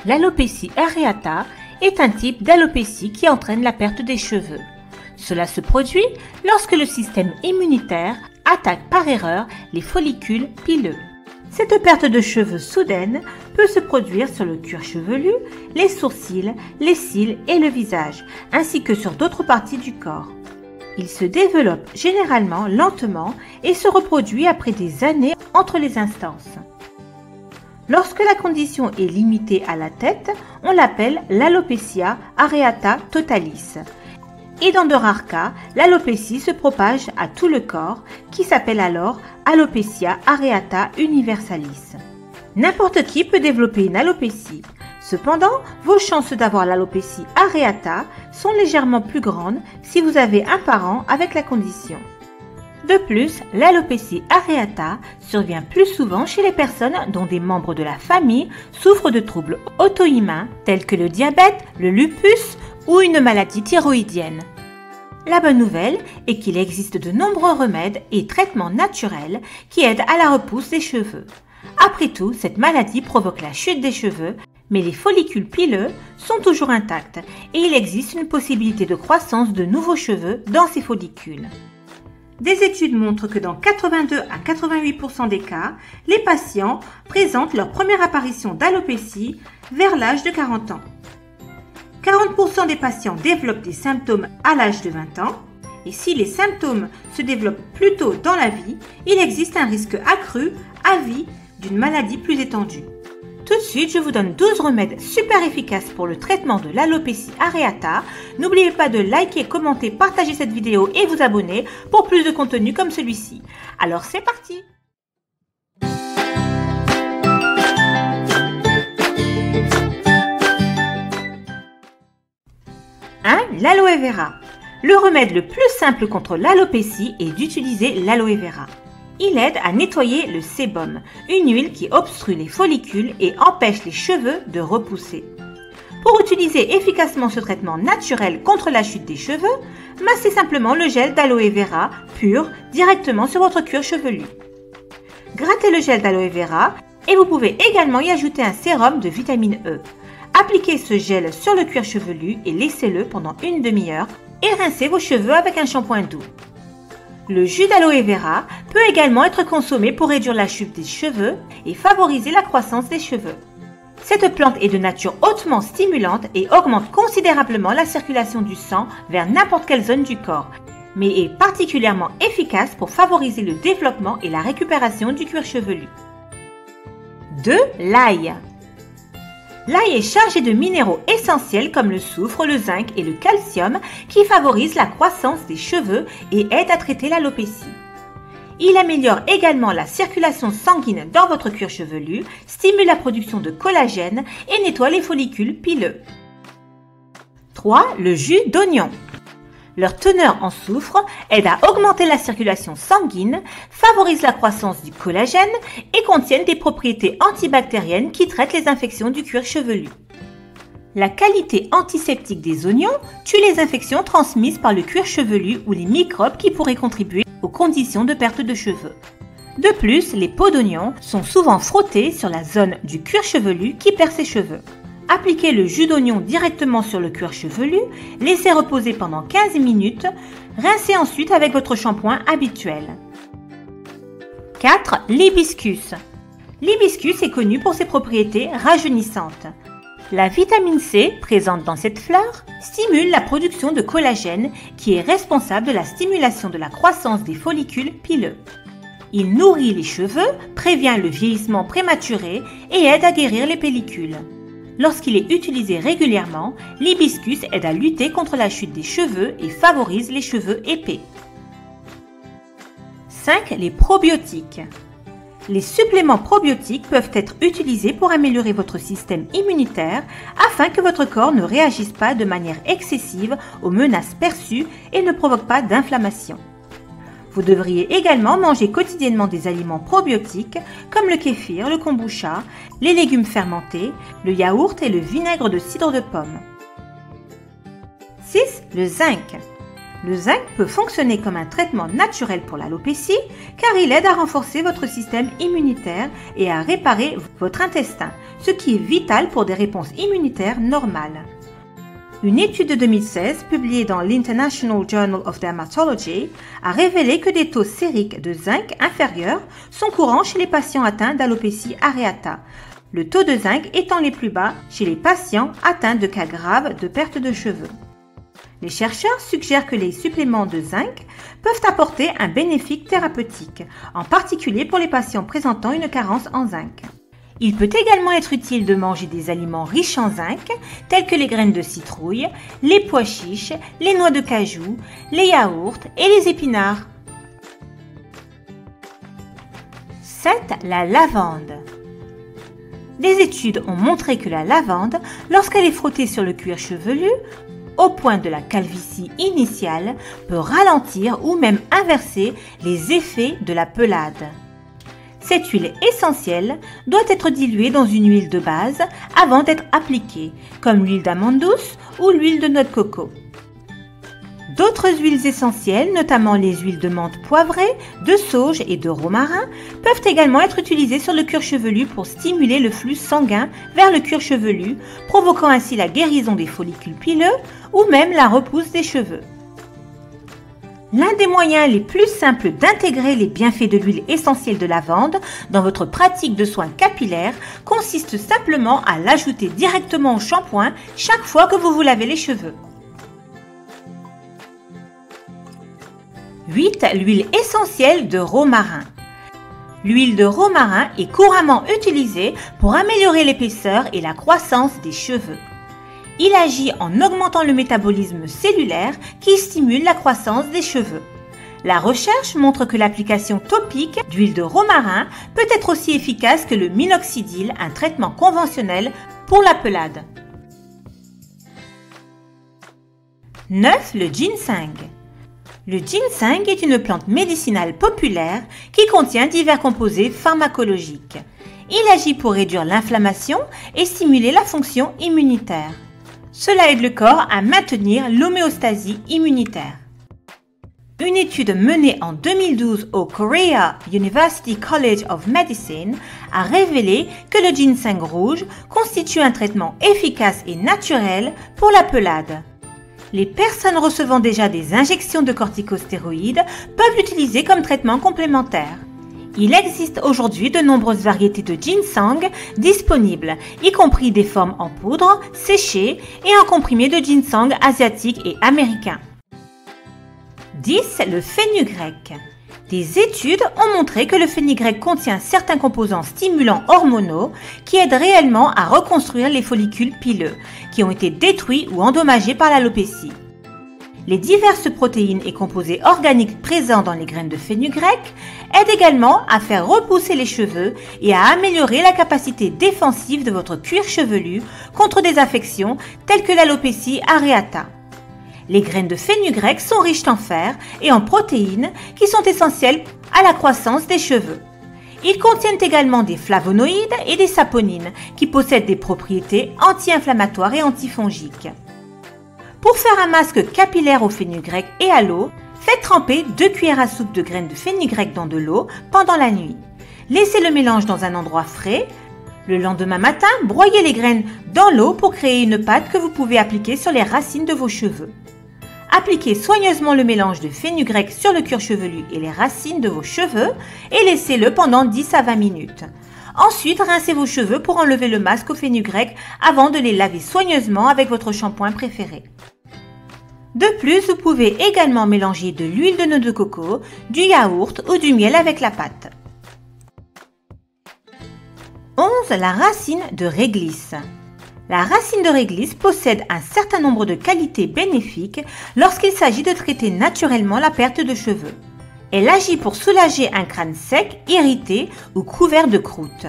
L'alopécie areata est un type d'alopécie qui entraîne la perte des cheveux. Cela se produit lorsque le système immunitaire attaque par erreur les follicules pileux. Cette perte de cheveux soudaine peut se produire sur le cuir chevelu, les sourcils, les cils et le visage, ainsi que sur d'autres parties du corps. Il se développe généralement lentement et se reproduit après des années entre les instances. Lorsque la condition est limitée à la tête, on l'appelle l'alopécia areata totalis. Et dans de rares cas, l'alopécie se propage à tout le corps, qui s'appelle alors alopécia areata universalis. N'importe qui peut développer une alopécie. Cependant, vos chances d'avoir l'alopécie areata sont légèrement plus grandes si vous avez un parent avec la condition. De plus, l'alopécie areata survient plus souvent chez les personnes dont des membres de la famille souffrent de troubles auto-immuns tels que le diabète, le lupus ou une maladie thyroïdienne. La bonne nouvelle est qu'il existe de nombreux remèdes et traitements naturels qui aident à la repousse des cheveux. Après tout, cette maladie provoque la chute des cheveux, mais les follicules pileux sont toujours intacts et il existe une possibilité de croissance de nouveaux cheveux dans ces follicules. Des études montrent que dans 82 à 88% des cas, les patients présentent leur première apparition d'alopécie vers l'âge de 40 ans. 40% des patients développent des symptômes à l'âge de 20 ans et si les symptômes se développent plus tôt dans la vie, il existe un risque accru à vie d'une maladie plus étendue. Tout de suite, je vous donne 12 remèdes super efficaces pour le traitement de l'alopécie areata. N'oubliez pas de liker, commenter, partager cette vidéo et vous abonner pour plus de contenu comme celui-ci. Alors c'est parti! L'aloe vera. Le remède le plus simple contre l'alopécie est d'utiliser l'aloe vera. Il aide à nettoyer le sébum, une huile qui obstrue les follicules et empêche les cheveux de repousser. Pour utiliser efficacement ce traitement naturel contre la chute des cheveux, massez simplement le gel d'aloe vera pur directement sur votre cuir chevelu. Grattez le gel d'aloe vera et vous pouvez également y ajouter un sérum de vitamine E. Appliquez ce gel sur le cuir chevelu et laissez-le pendant une demi-heure et rincez vos cheveux avec un shampoing doux. Le jus d'aloe vera peut également être consommé pour réduire la chute des cheveux et favoriser la croissance des cheveux. Cette plante est de nature hautement stimulante et augmente considérablement la circulation du sang vers n'importe quelle zone du corps, mais est particulièrement efficace pour favoriser le développement et la récupération du cuir chevelu. 2. L'ail. L'ail est chargé de minéraux essentiels comme le soufre, le zinc et le calcium qui favorisent la croissance des cheveux et aident à traiter l'alopécie. Il améliore également la circulation sanguine dans votre cuir chevelu, stimule la production de collagène et nettoie les follicules pileux. 3. Le jus d'oignon. Leur teneur en soufre aide à augmenter la circulation sanguine, favorise la croissance du collagène et contiennent des propriétés antibactériennes qui traitent les infections du cuir chevelu. La qualité antiseptique des oignons tue les infections transmises par le cuir chevelu ou les microbes qui pourraient contribuer aux conditions de perte de cheveux. De plus, les peaux d'oignon sont souvent frottées sur la zone du cuir chevelu qui perd ses cheveux. Appliquez le jus d'oignon directement sur le cuir chevelu, laissez reposer pendant 15 minutes, rincez ensuite avec votre shampoing habituel. 4. L'hibiscus. L'hibiscus est connu pour ses propriétés rajeunissantes. La vitamine C présente dans cette fleur stimule la production de collagène qui est responsable de la stimulation de la croissance des follicules pileux. Il nourrit les cheveux, prévient le vieillissement prématuré et aide à guérir les pellicules. Lorsqu'il est utilisé régulièrement, l'hibiscus aide à lutter contre la chute des cheveux et favorise les cheveux épais. 5. Les probiotiques. Les suppléments probiotiques peuvent être utilisés pour améliorer votre système immunitaire afin que votre corps ne réagisse pas de manière excessive aux menaces perçues et ne provoque pas d'inflammation. Vous devriez également manger quotidiennement des aliments probiotiques comme le kéfir, le kombucha, les légumes fermentés, le yaourt et le vinaigre de cidre de pomme. 6. Le zinc. Le zinc peut fonctionner comme un traitement naturel pour l'alopécie car il aide à renforcer votre système immunitaire et à réparer votre intestin, ce qui est vital pour des réponses immunitaires normales. Une étude de 2016 publiée dans l'International Journal of Dermatology a révélé que des taux sériques de zinc inférieurs sont courants chez les patients atteints d'alopécie areata, le taux de zinc étant les plus bas chez les patients atteints de cas graves de perte de cheveux. Les chercheurs suggèrent que les suppléments de zinc peuvent apporter un bénéfice thérapeutique, en particulier pour les patients présentant une carence en zinc. Il peut également être utile de manger des aliments riches en zinc, tels que les graines de citrouille, les pois chiches, les noix de cajou, les yaourts et les épinards. 7. La lavande. Des études ont montré que la lavande, lorsqu'elle est frottée sur le cuir chevelu, au point de la calvitie initiale, peut ralentir ou même inverser les effets de la pelade. Cette huile essentielle doit être diluée dans une huile de base avant d'être appliquée, comme l'huile d'amande douce ou l'huile de noix de coco. D'autres huiles essentielles, notamment les huiles de menthe poivrée, de sauge et de romarin, peuvent également être utilisées sur le cuir chevelu pour stimuler le flux sanguin vers le cuir chevelu, provoquant ainsi la guérison des follicules pileux ou même la repousse des cheveux. L'un des moyens les plus simples d'intégrer les bienfaits de l'huile essentielle de lavande dans votre pratique de soins capillaires consiste simplement à l'ajouter directement au shampoing chaque fois que vous vous lavez les cheveux. 8. L'huile essentielle de romarin. L'huile de romarin est couramment utilisée pour améliorer l'épaisseur et la croissance des cheveux. Il agit en augmentant le métabolisme cellulaire qui stimule la croissance des cheveux. La recherche montre que l'application topique d'huile de romarin peut être aussi efficace que le minoxidil, un traitement conventionnel pour la pelade. 9. Le ginseng. Le ginseng est une plante médicinale populaire qui contient divers composés pharmacologiques. Il agit pour réduire l'inflammation et stimuler la fonction immunitaire. Cela aide le corps à maintenir l'homéostasie immunitaire. Une étude menée en 2012 au Korea University College of Medicine a révélé que le ginseng rouge constitue un traitement efficace et naturel pour la pelade. Les personnes recevant déjà des injections de corticostéroïdes peuvent l'utiliser comme traitement complémentaire. Il existe aujourd'hui de nombreuses variétés de ginseng disponibles, y compris des formes en poudre, séchées et en comprimés de ginseng asiatique et américain. 10. Le fenugrec. Des études ont montré que le fenugrec contient certains composants stimulants hormonaux qui aident réellement à reconstruire les follicules pileux qui ont été détruits ou endommagés par l'alopécie. Les diverses protéines et composés organiques présents dans les graines de fenugrec aident également à faire repousser les cheveux et à améliorer la capacité défensive de votre cuir chevelu contre des affections telles que l'alopécie areata. Les graines de fenugrec sont riches en fer et en protéines qui sont essentielles à la croissance des cheveux. Ils contiennent également des flavonoïdes et des saponines qui possèdent des propriétés anti-inflammatoires et antifongiques. Pour faire un masque capillaire au fenugrec et à l'eau, faites tremper 2 cuillères à soupe de graines de fenugrec dans de l'eau pendant la nuit. Laissez le mélange dans un endroit frais. Le lendemain matin, broyez les graines dans l'eau pour créer une pâte que vous pouvez appliquer sur les racines de vos cheveux. Appliquez soigneusement le mélange de fenugrec sur le cuir chevelu et les racines de vos cheveux et laissez-le pendant 10 à 20 minutes. Ensuite, rincez vos cheveux pour enlever le masque au fenugrec avant de les laver soigneusement avec votre shampoing préféré. De plus, vous pouvez également mélanger de l'huile de noix de coco, du yaourt ou du miel avec la pâte. 11. La racine de réglisse. La racine de réglisse possède un certain nombre de qualités bénéfiques lorsqu'il s'agit de traiter naturellement la perte de cheveux. Elle agit pour soulager un crâne sec, irrité ou couvert de croûte.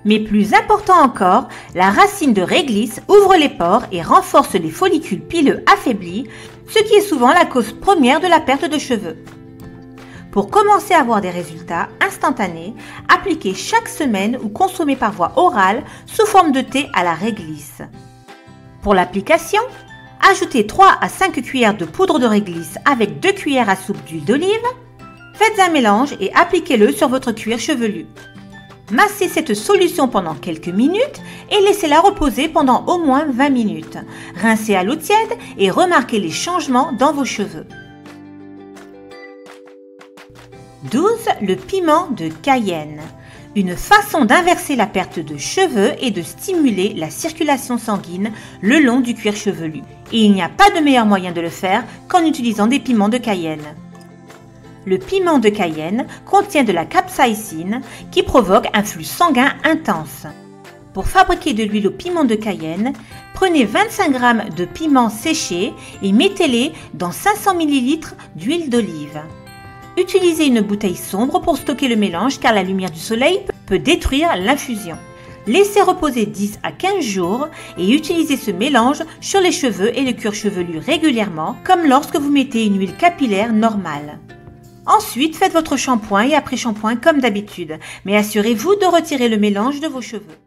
Mais plus important encore, la racine de réglisse ouvre les pores et renforce les follicules pileux affaiblis, ce qui est souvent la cause première de la perte de cheveux. Pour commencer à avoir des résultats instantanés, appliquez chaque semaine ou consommez par voie orale sous forme de thé à la réglisse. Pour l'application, Ajoutez 3 à 5 cuillères de poudre de réglisse avec 2 cuillères à soupe d'huile d'olive. Faites un mélange et appliquez-le sur votre cuir chevelu. Massez cette solution pendant quelques minutes et laissez-la reposer pendant au moins 20 minutes. Rincez à l'eau tiède et remarquez les changements dans vos cheveux. 12. Le piment de Cayenne. Une façon d'inverser la perte de cheveux et de stimuler la circulation sanguine le long du cuir chevelu. Et il n'y a pas de meilleur moyen de le faire qu'en utilisant des piments de Cayenne. Le piment de Cayenne contient de la capsaïcine qui provoque un flux sanguin intense. Pour fabriquer de l'huile au piment de Cayenne, prenez 25 g de piment séché et mettez-les dans 500 ml d'huile d'olive. Utilisez une bouteille sombre pour stocker le mélange car la lumière du soleil peut détruire l'infusion. Laissez reposer 10 à 15 jours et utilisez ce mélange sur les cheveux et le cuir chevelu régulièrement comme lorsque vous mettez une huile capillaire normale. Ensuite, faites votre shampoing et après-shampoing comme d'habitude, mais assurez-vous de retirer le mélange de vos cheveux.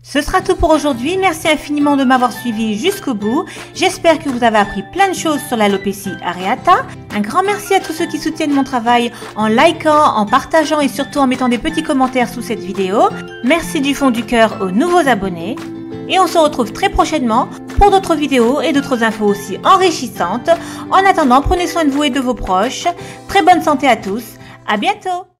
Ce sera tout pour aujourd'hui. Merci infiniment de m'avoir suivi jusqu'au bout. J'espère que vous avez appris plein de choses sur l'alopécie areata. Un grand merci à tous ceux qui soutiennent mon travail en likant, en partageant et surtout en mettant des petits commentaires sous cette vidéo. Merci du fond du cœur aux nouveaux abonnés. Et on se retrouve très prochainement pour d'autres vidéos et d'autres infos aussi enrichissantes. En attendant, prenez soin de vous et de vos proches. Très bonne santé à tous. À bientôt!